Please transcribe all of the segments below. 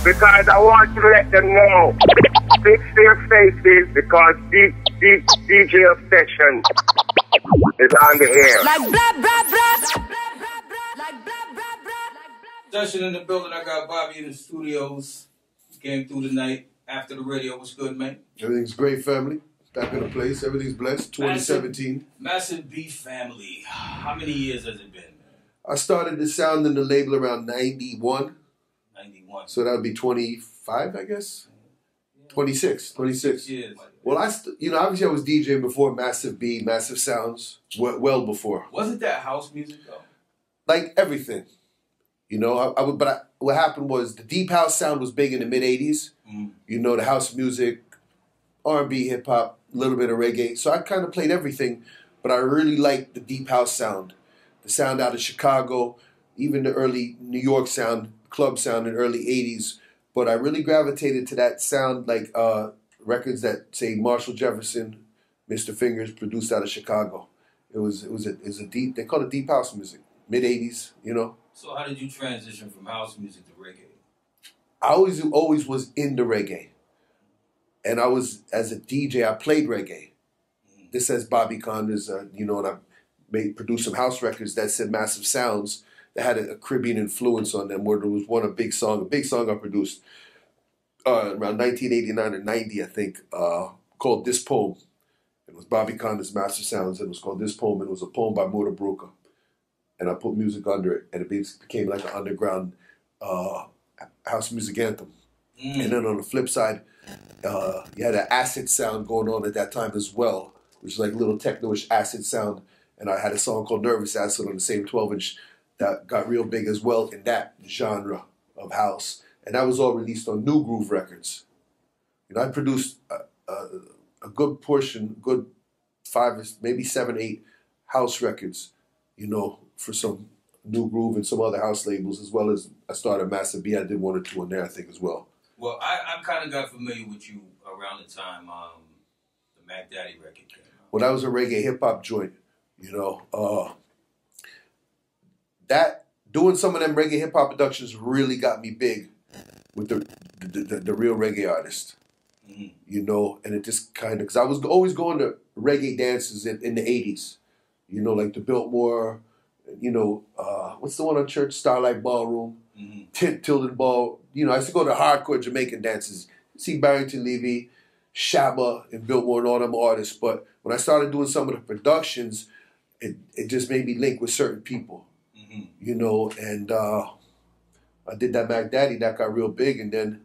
because I want to let them know. Fix their faces because DJ Obsession is on the air. Like blah, blah, blah. Like blah, blah, blah. Session in the building. I got Bobby in the studios. Came through tonight after the radio. What's good, man? Everything's great, family. Back in the place. Everything's blessed. 2017. Massive B family. How many years has it been, man? I started the sound in the label around 91. 91. So that would be 25, I guess. 26 years. Well, obviously I was DJing before Massive B, Massive Sounds, well before. Wasn't that house music, though? Like everything. What happened was the deep house sound was big in the mid-'80s. Mm. The house music, R&B, hip-hop, a little bit of reggae. So I kind of played everything, but I really liked the deep house sound. The sound out of Chicago, even the early New York sound, club sound in the early 80s. But I really gravitated to that sound, like records that say Marshall Jefferson, Mr. Fingers, produced out of Chicago. It was a deep, they call it deep house music, mid-'80s, So how did you transition from house music to reggae? I always was into reggae. And I was, as a DJ, I played reggae. Mm. This says Bobby Konders, and I produced some house records that said Massive Sounds that had a Caribbean influence on them, where there was a big song I produced around 1989 or 90, I think, called This Poem. It was Bobby Konders' Massive Sounds, and it was called This Poem, and it was a poem by Muda Bruka. And I put music under it, and it became like an underground house music anthem. Mm. And then on the flip side, you had an acid sound going on at that time as well, which is like a little techno-ish acid sound. And I had a song called Nervous Acid on the same 12-inch that got real big as well in that genre of house. And that was all released on New Groove Records. I produced a good portion, good 5 or maybe 7, 8 house records, for some New Groove and some other house labels, as well as I started Massive B. I did 1 or 2 on there, I think, as well. Well, I kind of got familiar with you around the time the Mac Daddy record came out. Well, that was a reggae hip-hop joint, that doing some of them reggae hip-hop productions really got me big with the real reggae artist. Mm-hmm. And it just kind of, because I was always going to reggae dances in the 80s, like the Biltmore, what's the one on Church? Starlight Ballroom, mm-hmm. Tilden Ball. I used to go to hardcore Jamaican dances, see Barrington Levy, Shabba, and Biltmore and all them artists. But when I started doing some of the productions, it just made me link with certain people, mm-hmm. And I did that Mac Daddy, that got real big, and then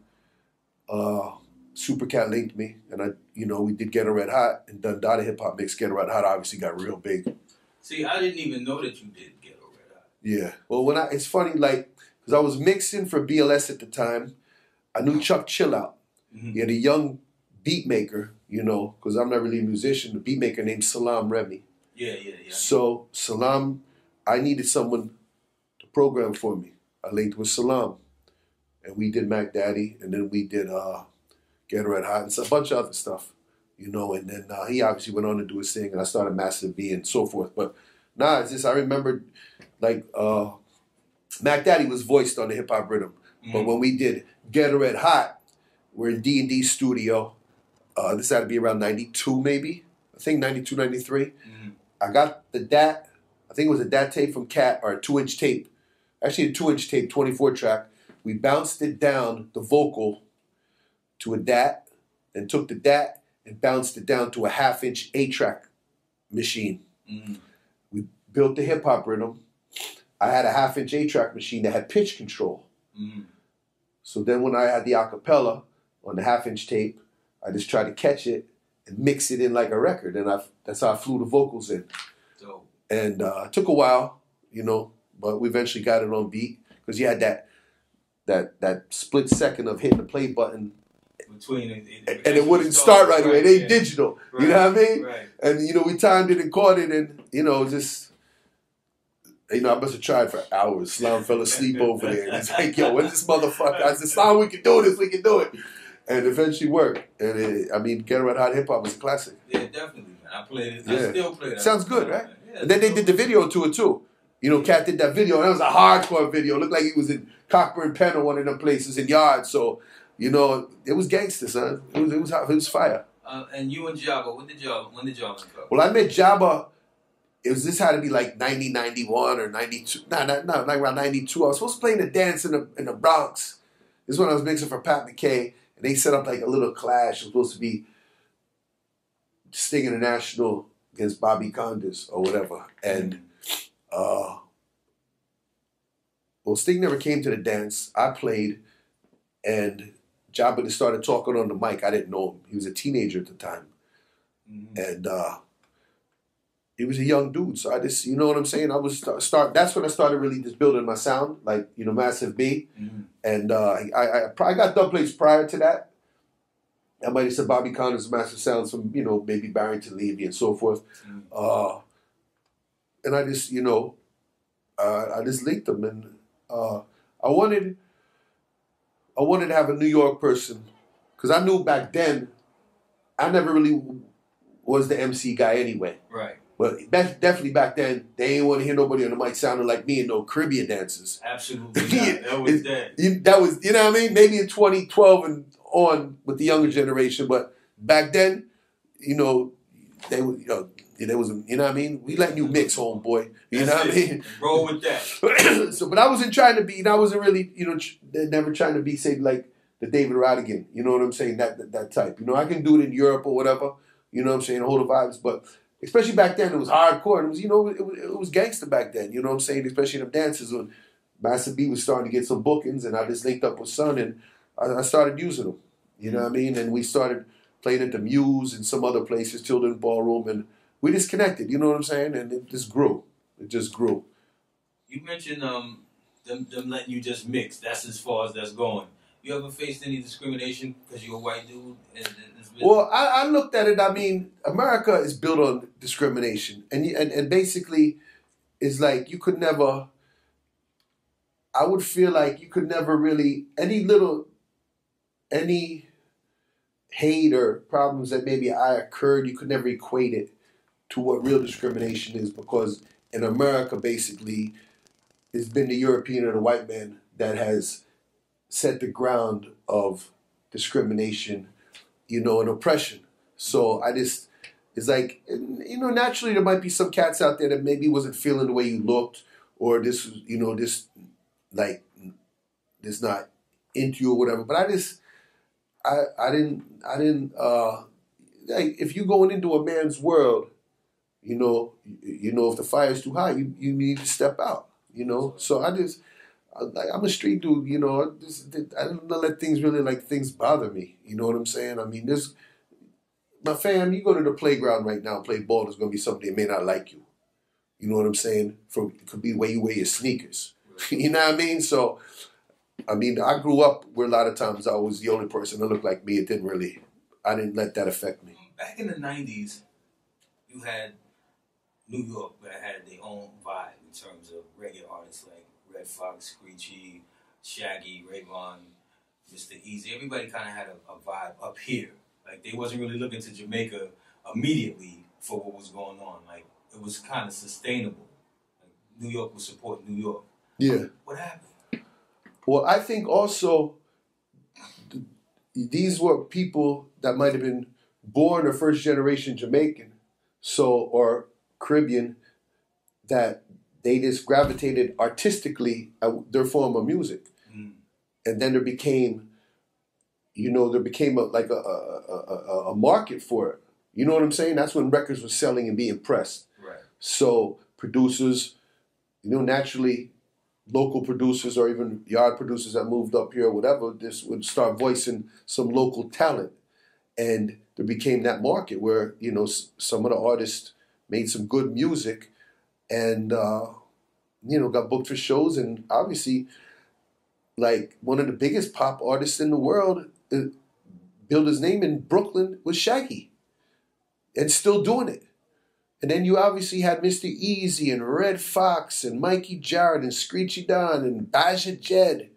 Supercat linked me, and we did Get a Red Hot, and Dundada Hip Hop Mix Get a Red Hot obviously got real big. See, I didn't even know that you did Get a Red Hot. Yeah. Well, it's funny, because I was mixing for BLS at the time, I knew Chuck Chillout. Mm-hmm. He had a young beat maker, because I'm not really a musician, the beat maker named Salam Remy. Yeah. So, Salam, I needed someone to program for me. I linked with Salam. And we did Mac Daddy, and then we did Get a Red Hot, and a bunch of other stuff, and then he obviously went on to do his thing, and I started Massive B and so forth. But it's just, I remember, Mac Daddy was voiced on the hip hop rhythm. Mm-hmm. But when we did Get a Red Hot, we're in D&D studio. This had to be around 92 maybe. I think 92, 93. Mm-hmm. I got the DAT. I think it was a DAT tape from Cat, or a 2-inch tape. Actually a 2-inch tape, 24 track. We bounced it down, the vocal, to a DAT, and took the DAT and bounced it down to a 1/2-inch 8-track machine. Mm-hmm. We built the hip hop rhythm. I had a 1/2-inch 8-track machine that had pitch control. Mm-hmm. So then when I had the acapella on the 1/2-inch tape, I just tried to catch it and mix it in like a record, and that's how I flew the vocals in. So. And it took a while, but we eventually got it on beat, because you had that split second of hitting the play button between and it wouldn't start right away. It ain't digital. Right. You know what I mean? Right. And we timed it and caught it, and just I must have tried for hours. Slam fell asleep over there. And he's like, yo, when's this motherfucker? I said, Slam, we can do this, we can do it. And it eventually worked. And Get a Red Hot Hip Hop was a classic. Yeah, definitely, man. I played it. I still play it. Sounds good, right? Yeah, and then they did the video to it too. You know, Cat did that video. That was a hardcore video. It looked like he was in Cockburn Pen or one of them places in Yards. So, you know, it was gangster, son. It was fire. And you and Jabba, when did y'all link up? Well, I met Jabba. This had to be like 90, 91 or 92. Not around 92. I was supposed to play in a dance in the Bronx. This is when I was mixing for Pat McKay. And they set up like a little clash. It was supposed to be Sting International against Bobby Konders or whatever. And, well, Sting never came to the dance. I played, and Jabba just started talking on the mic. I didn't know him. He was a teenager at the time. Mm-hmm. And he was a young dude. So I just, you know what I'm saying? I was that's when I started really just building my sound, like, you know, Massive B. Mm-hmm. And I got dub plates prior to that. I might have said Bobby Connor's Massive Sounds from, you know, maybe Barrington Levy and so forth. Mm-hmm. And I just, you know, I just linked them. And I wanted to have a New York person, because I knew back then I never really was the MC guy anyway. Right. But definitely back then, they didn't want to hear nobody on the mic sounding like me and no Caribbean dancers. Absolutely not. That was dead. That was, you know what I mean? Maybe in 2012 and on with the younger generation, but back then, you know, they were, you know, there was, you know what I mean? We letting you mix, homeboy. You know what I mean? Roll with that. So, but I wasn't trying to be, and I wasn't really, you know, never trying to be, say, like the David Radigan. You know what I'm saying? That type. You know, I can do it in Europe or whatever. You know what I'm saying? Hold the vibes, but especially back then, it was hardcore. It was, you know, it was gangster back then. You know what I'm saying? Especially in the dances when Master B was starting to get some bookings, and I just linked up with Son, and I started using them. You know what I mean? And we started playing at the Muse and some other places, Children's Ballroom, and we just connected. You know what I'm saying? And it just grew. It just grew. You mentioned them letting you just mix. That's as far as that's going. You ever faced any discrimination because you're a white dude? Well, I looked at it. I mean, America is built on discrimination, and basically, it's like you could never. I would feel like you could never really any hate or problems that maybe occurred. You could never equate it to what real discrimination is, because in America, basically, it's been the European or the white man that has set the ground of discrimination, you know, and oppression. So it's like, you know, naturally there might be some cats out there that maybe wasn't feeling the way you looked, or this, you know, this not into you or whatever. But I didn't like, if you're going into a man's world, you know, if the fire's too high, you need to step out, you know. So I'm a street dude, you know. I don't let things really, like, things bother me. You know what I'm saying? I mean, my fam, you go to the playground right now and play ball, there's going to be somebody that may not like you. You know what I'm saying? It could be the way you wear your sneakers. You know what I mean? So, I mean, I grew up where a lot of times I was the only person that looked like me. I didn't let that affect me. Back in the 90s, you had New York that had their own vibe in terms of reggae artists like Red Fox, Screechy, Shaggy, Rayvon, Mr. Easy. Everybody kind of had a vibe up here. Like, they wasn't really looking to Jamaica immediately for what was going on. Like, it was kind of sustainable. Like, New York was supporting New York. Yeah. What happened? Well, I think also these were people that might have been born or first generation Jamaican, or Caribbean, that they just gravitated artistically at their form of music. Mm. And then there became a market for it. You know what I'm saying? That's when records were selling and being pressed. Right. So producers, you know, naturally, local producers or even yard producers that moved up here or whatever, this would start voicing some local talent. And there became that market where, you know, some of the artists made some good music and, you know, got booked for shows. And obviously, like, one of the biggest pop artists in the world built his name in Brooklyn was Shaggy, and still doing it. And then you obviously had Mr. Easy and Red Fox and Mikey Jarrett and Screechy Don and Baja Jed.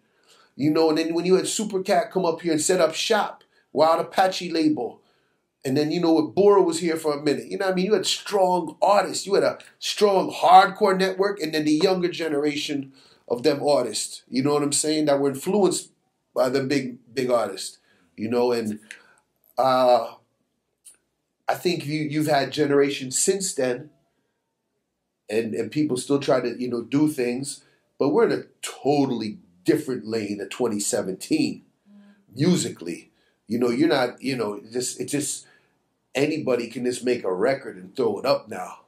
You know, and then when you had Supercat come up here and set up shop, Wild Apache label, And then, you know, with Bora was here for a minute. You know what I mean? You had strong artists. You had a strong hardcore network, and then the younger generation of them artists. You know what I'm saying? That were influenced by the big artists. You know, and I think you've had generations since then, and people still try to, you know, do things, but we're in a totally different lane of 2017 musically. You know, you're not, you know, it's just anybody can just make a record and throw it up now.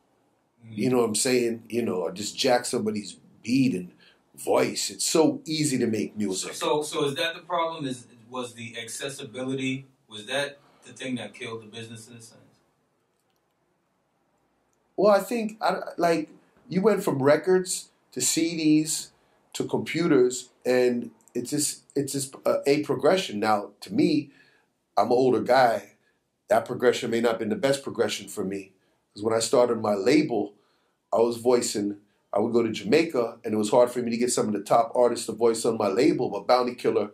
You know what I'm saying? You know, or just jack somebody's beat and voice. It's so easy to make music. So is that the problem? Was the accessibility? Was that the thing that killed the business in a sense? Well, I think like you went from records to CDs to computers, and it's just a progression. Now, to me, I'm an older guy. That progression may not have been the best progression for me, because when I started my label, I was voicing. I would go to Jamaica, and it was hard for me to get some of the top artists to voice on my label. But Bounty Killer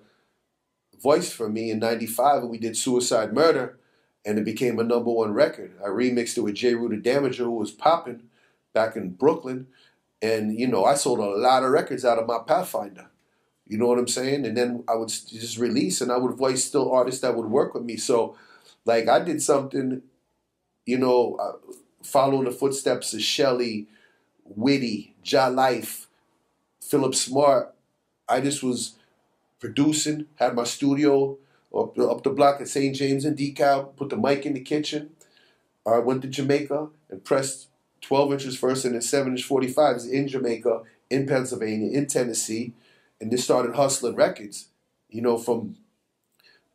voiced for me in '95, and we did Suicide Murder, and it became a #1 record. I remixed it with J. Rue the Damager, who was popping back in Brooklyn. And, you know, I sold a lot of records out of my Pathfinder. You know what I'm saying? And then I would just release, and I would voice still artists that would work with me. So, like, I did something, you know, following the footsteps of Shelly, Witty, Ja Life, Philip Smart. I just was producing, had my studio up the block at St. James and DeKalb, put the mic in the kitchen. I went to Jamaica and pressed 12 inches first and then 7-inch 45s in Jamaica, in Pennsylvania, in Tennessee, and just started hustling records. You know, from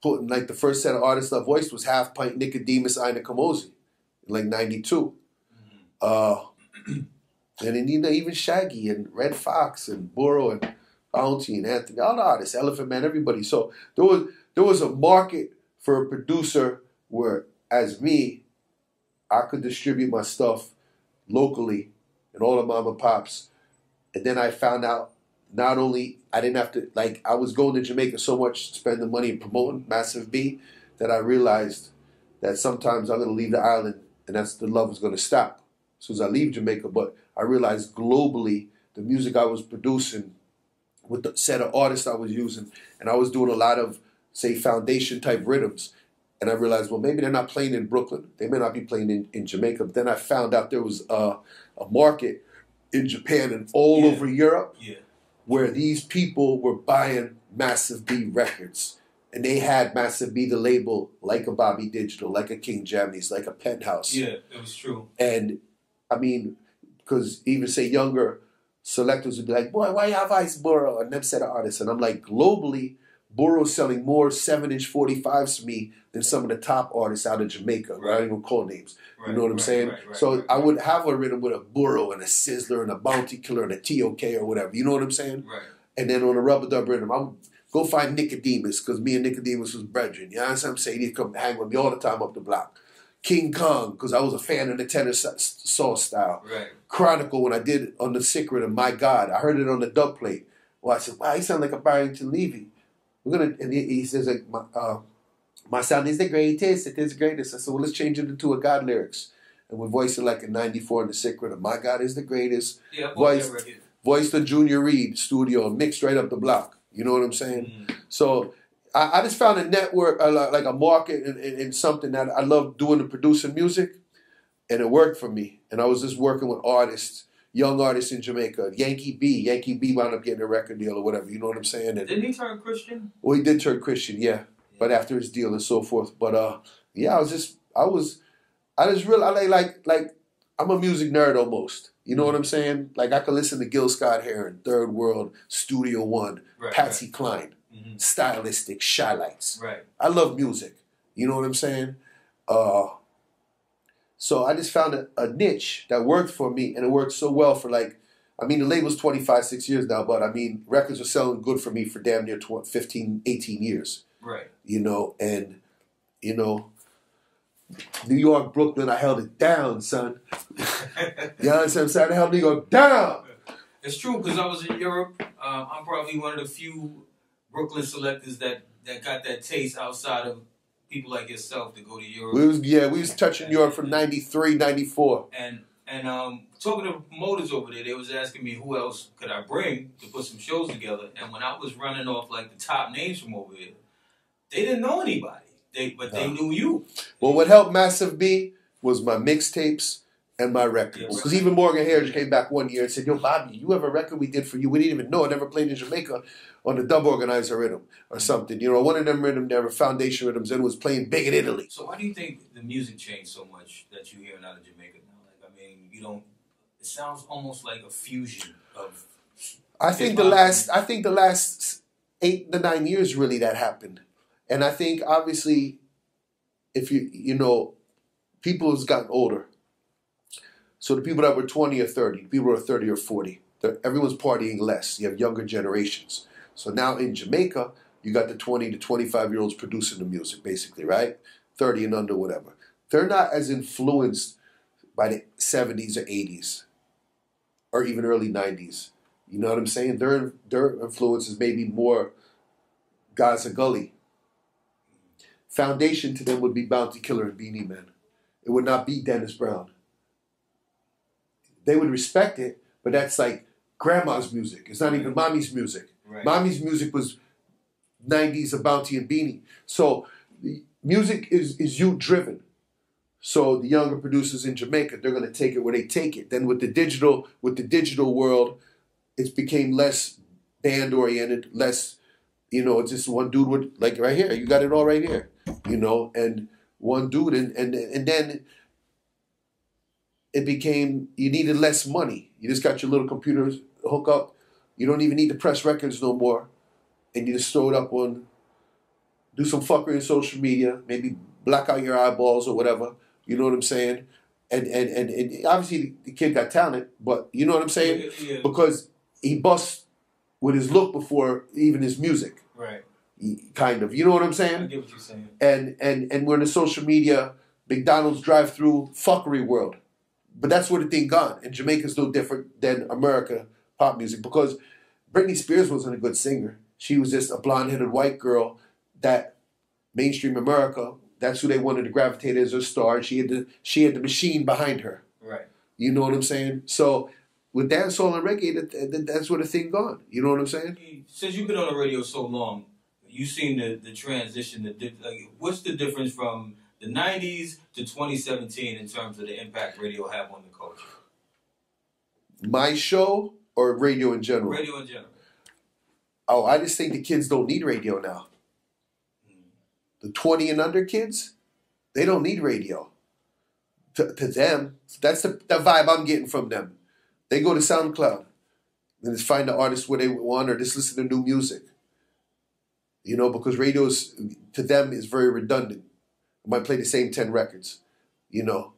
putting, like, the first set of artists I voiced was Half Pint, Nicodemus, Ina Kamosi, in like 92. And then, you know, even Shaggy and Red Fox and Burrow and Bounty and Anthony, all the artists, Elephant Man, everybody. So there was a market for a producer where, as me, I could distribute my stuff locally and all the mom and pops. And then I found out not only I didn't have to, like, I was going to Jamaica so much, spending money and promoting Massive B, that I realized that sometimes I'm going to leave the island and that's the love is going to stop as soon as I leave Jamaica. But I realized globally the music I was producing with the set of artists I was using, and I was doing a lot of, say, foundation type rhythms. And I realized, well, maybe they're not playing in Brooklyn. They may not be playing in Jamaica. But then I found out there was a market in Japan and all over Europe where these people were buying Massive B records. And they had Massive B, the label, like a Bobby Digital, like a King Jammies, like a Penthouse. Yeah, it was true. And, I mean, because even, say, younger selectors would be like, boy, why you have Ice Burrow and them set of artists? And I'm like, globally, Burrow's selling more 7-inch 45s to me than some of the top artists out of Jamaica. Right. I don't even call names. Right, you know what I'm saying? So I would have a rhythm with a Burrow and a Sizzler and a Bounty Killer and a TOK or whatever. You know what I'm saying? Right. And then on a rubber dub rhythm, I would go find Nicodemus, because me and Nicodemus was brethren. You know what I'm saying? He'd come hang with me all the time up the block. King Kong, because I was a fan of the tenor saw style. Right. Chronicle, when I did it on the sick rhythm, My God, I heard it on the dub plate. Well, I said, wow, he sounds like a Barrington Levy. And he says, like, my sound is the greatest, it is the greatest. I said, well, let's change it into a God lyrics. And we voiced it like in 94 in the sick rhythm. My God is the greatest. Yeah, voiced the Junior Reed studio, mixed right up the block. You know what I'm saying? Mm-hmm. So I just found a network, like a market in something that I love doing, the producing music. And it worked for me. And I was just working with artists, young artists in Jamaica. Yankee B wound up getting a record deal or whatever. You know what I'm saying? And, didn't he turn Christian? Well, he did turn Christian, yeah. But after his deal and so forth. But yeah, I just really like I'm a music nerd almost. You know what I'm saying? Like, I could listen to Gil Scott-Heron, Third World, Studio One, Patsy Cline, Stylistic, Shy Lights. Right. I love music. You know what I'm saying? So I just found a niche that worked for me, and it worked so well for, like, I mean, the label's 6 years now, but I mean, records were selling good for me for damn near 15, 18 years. Right. You know, and, you know, New York, Brooklyn, I held it down, son. You know what I'm saying? I held New York down. It's true, because I was in Europe. I'm probably one of the few Brooklyn selectors that got that taste outside of people like yourself to go to Europe. We was touching Europe from 93, 94. And talking to promoters over there, they was asking me who else could I bring to put some shows together. And when I was running off like the top names from over here, they didn't know anybody. They knew you. Well, what helped Massive B was my mixtapes and my records. Because even Morgan Harris came back one year and said, "Yo, Bobby, you have a record we did for you. We didn't even know. I never played in Jamaica on the dub organizer rhythm or something. You know, one of them rhythm, there were foundation rhythms, and was playing big in Italy." So why do you think the music changed so much that you're hearing out of Jamaica now? Like, I mean, you don't. It sounds almost like a fusion of. I think the last 8 to 9 years really that happened, and I think obviously, if you know, people has gotten older. So the people that were 20 or 30, people who are 30 or 40, everyone's partying less. You have younger generations. So now in Jamaica, you got the 20 to 25-year-olds producing the music, basically, right? 30 and under, whatever. They're not as influenced by the 70s or 80s or even early 90s. You know what I'm saying? Their influence is maybe more Gaza Gully. Foundation to them would be Bounty Killer and Beanie Man. It would not be Dennis Brown. They would respect it, but that's like grandma's music. It's not even mommy's music. Right. Mommy's music was 90s of Bounty and Beanie. So music is youth driven. So the younger producers in Jamaica, they're going to take it where they take it. Then with the digital world, it's became less band oriented, less, you know, it's just one dude with, like right here, you got it all right here, you know, and one dude, and then it became, you needed less money. You just got your little computers hook up. You don't even need to press records no more. And you just throw it up on, do some fuckery in social media, maybe black out your eyeballs or whatever. You know what I'm saying? And obviously the kid got talent, but you know what I'm saying? Yeah. Because he busts with his look before even his music. Right. Kind of. You know what I'm saying? I get what you're saying. And we're in the social media, McDonald's drive-through fuckery world. But that's where the thing gone. And Jamaica's no different than America pop music because Britney Spears wasn't a good singer. She was just a blonde-headed white girl that mainstream America, that's who they wanted to gravitate as a star. She had the machine behind her. Right. You know what I'm saying? So with dancehall and reggae, that's where the thing gone. You know what I'm saying? Since you've been on the radio so long, you've seen the transition. Like, what's the difference from the 90s to 2017 in terms of the impact radio have on the culture? My show or radio in general? Radio in general. Oh, I just think the kids don't need radio now. The 20 and under kids, they don't need radio. To them, that's the vibe I'm getting from them. They go to SoundCloud and just find the artist where they want or just listen to new music. You know, because radio to them is very redundant. I might play the same 10 records, you know.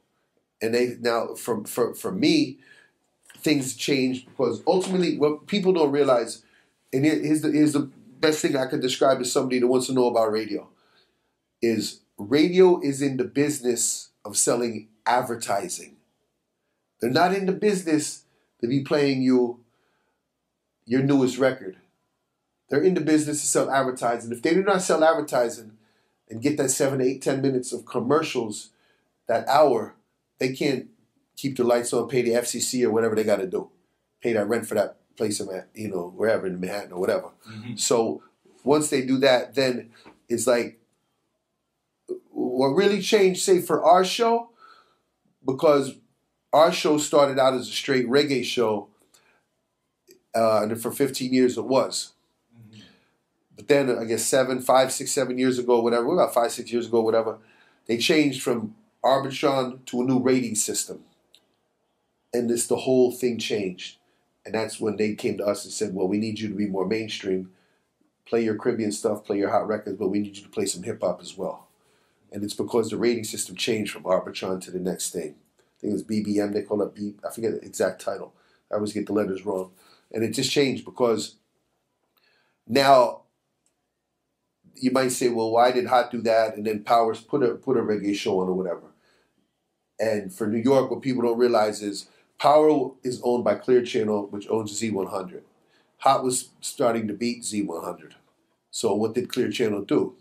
And they now, for me, things change because ultimately what people don't realize, and here's the best thing I could describe as somebody that wants to know about radio, is radio is in the business of selling advertising. They're not in the business to be playing you your newest record. They're in the business to sell advertising. If they do not sell advertising and get that 7, 8, 10 minutes of commercials, that hour, they can't keep the lights on, pay the FCC or whatever they got to do. Pay that rent for that place I'm at, you know, wherever in Manhattan or whatever. Mm-hmm. So once they do that, then it's like, what really changed, say, for our show, because our show started out as a straight reggae show, and for 15 years it was. Mm-hmm. But then, I guess 5, 6, 7 years ago, whatever, about 5, 6 years ago, whatever, they changed from Arbitron to a new rating system. And the whole thing changed. And that's when they came to us and said, well, we need you to be more mainstream. Play your Caribbean stuff, play your hot records, but we need you to play some hip-hop as well. And it's because the rating system changed from Arbitron to the next thing. I think it was BBM, they call it B, I forget the exact title. I always get the letters wrong. And it just changed because now you might say, well, why did Hot do that? And then Powers put a reggae show on or whatever. And for New York, what people don't realize is Power is owned by Clear Channel, which owns Z100. Hot was starting to beat Z100. So what did Clear Channel do?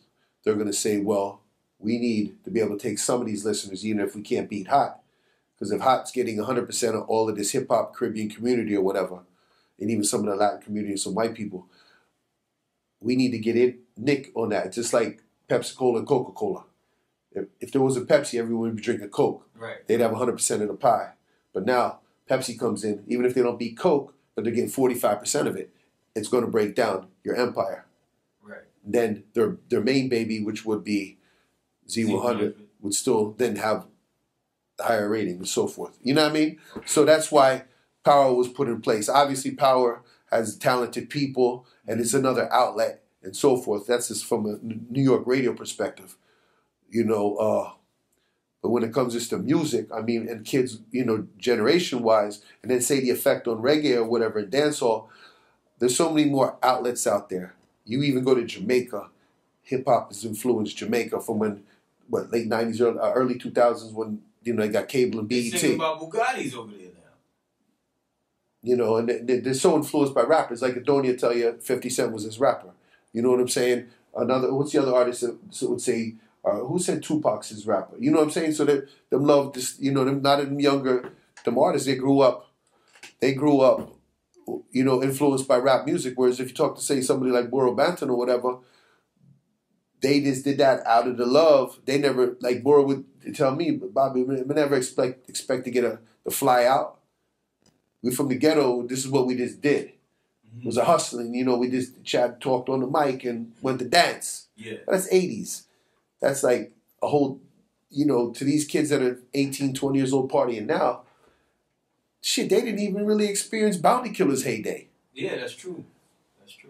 They're going to say, well, we need to be able to take some of these listeners, even if we can't beat Hot. Because if Hot's getting 100% of all of this hip-hop Caribbean community or whatever, and even some of the Latin community, some white people, we need to get in Nick on that. Just like Pepsi-Cola and Coca-Cola. If there was a Pepsi, everyone would be drinking Coke. Right. They'd have 100% of the pie. But now, Pepsi comes in, even if they don't beat Coke, but they're getting 45% of it, it's going to break down your empire. Right. Then their main baby, which would be Z100, would still then have a higher rating and so forth. You know what I mean? So that's why Power was put in place. Obviously, Power has talented people, and it's another outlet and so forth. That's just from a New York radio perspective. But when it comes just to music, I mean, and kids, generation-wise, and then say the effect on reggae or whatever, and dancehall, there's so many more outlets out there. You even go to Jamaica. Hip-hop has influenced Jamaica from late 90s, early 2000s when, they got cable and BET. They're singing about Bugattis over there now. And they're so influenced by rappers. Like Adonia tell you 50 Cent was his rapper. You know what I'm saying? What's the other artist that would say, who said Tupac's his rapper? You know what I'm saying? So them love this, them not them younger, them artists, they grew up, influenced by rap music. Whereas if you talk to, say, somebody like Burro Banton or whatever, they just did that out of the love. They never, like Burro would tell me, Bobby, we never expect to get the fly out. We're from the ghetto, this is what we just did. It was a hustling, we just talked on the mic and went to dance. Yeah. That's 80s. That's like a whole, to these kids that are 18, 20 years old partying now, shit, they didn't even really experience Bounty Killer's heyday. Yeah, that's true.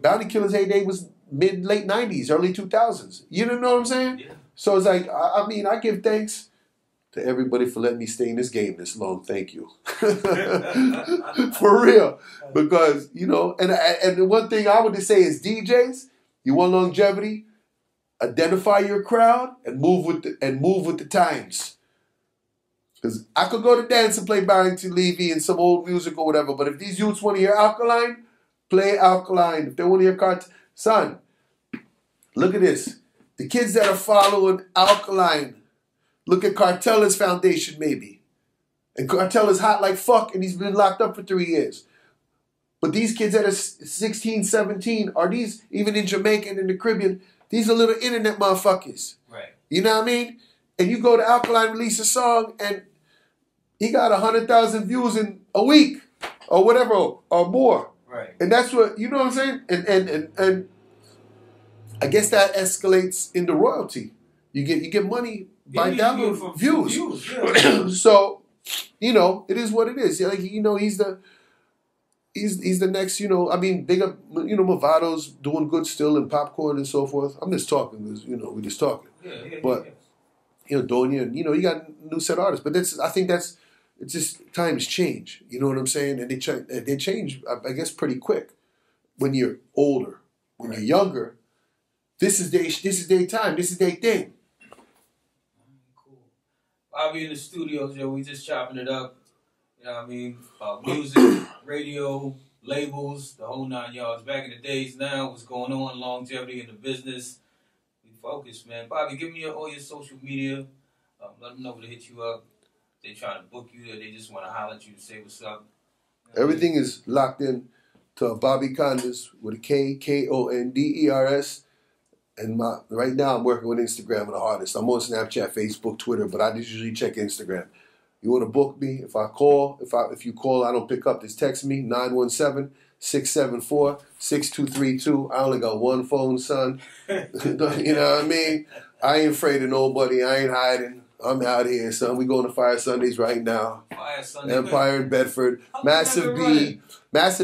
Bounty Killer's heyday was late 90s, early 2000s. You know what I'm saying? Yeah. So it's like, I give thanks to everybody for letting me stay in this game this long. Thank you. For real. Because, and the one thing I would just say is DJs, you want longevity, identify your crowd and move with the times. Because I could go to dance and play Barrington Levy and some old music or whatever, but if these youths want to hear Alkaline, play Alkaline. If they want to hear son, look at this. The kids that are following Alkaline, look at Cartella's foundation maybe. And Cartella's hot like fuck and he's been locked up for 3 years. But these kids that are 16, 17, are these, even in Jamaica and in the Caribbean, these are little internet motherfuckers. Right. You know what I mean? And you go to Alkaline, release a song, and he got 100,000 views in a week or whatever, or more. Right. And that's what, you know what I'm saying? And I guess that escalates into royalty. You get money by download views. Yeah. So, it is what it is. Like, he's the next, big up, Movado's doing good still and Popcorn and so forth. I'm just talking because, we're just talking. Yeah. But, Donia, and, you got new set artists. But I think it's just times change. You know what I'm saying? And they change, I guess, pretty quick when you're older. When you're younger, this is their time. This is their thing. Cool. I'll be in the studios, we just chopping it up. You know what I mean? Music, radio, labels, the whole 9 yards. Back in the days now, what's going on, longevity in the business. We focus, man. Bobby, give me all your social media. Let them know to hit you up. They trying to book you or they just want to holler at you to say what's up. Everything is locked in to Bobby Konders with a K, Konders. And right now I'm working with Instagram and the hardest. I'm on Snapchat, Facebook, Twitter, but I just usually check Instagram. You want to book me? If you call, I don't pick up. Just text me, 917-674-6232. I only got one phone, son. You know what I mean? I ain't afraid of nobody. I ain't hiding. I'm out here, son. We going to Fire Sundays right now. Fire Sunday. Empire in Bedford. Massive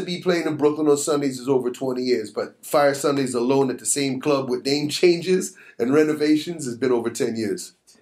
B playing in Brooklyn on Sundays is over 20 years, but Fire Sundays alone at the same club with name changes and renovations has been over 10 years. 10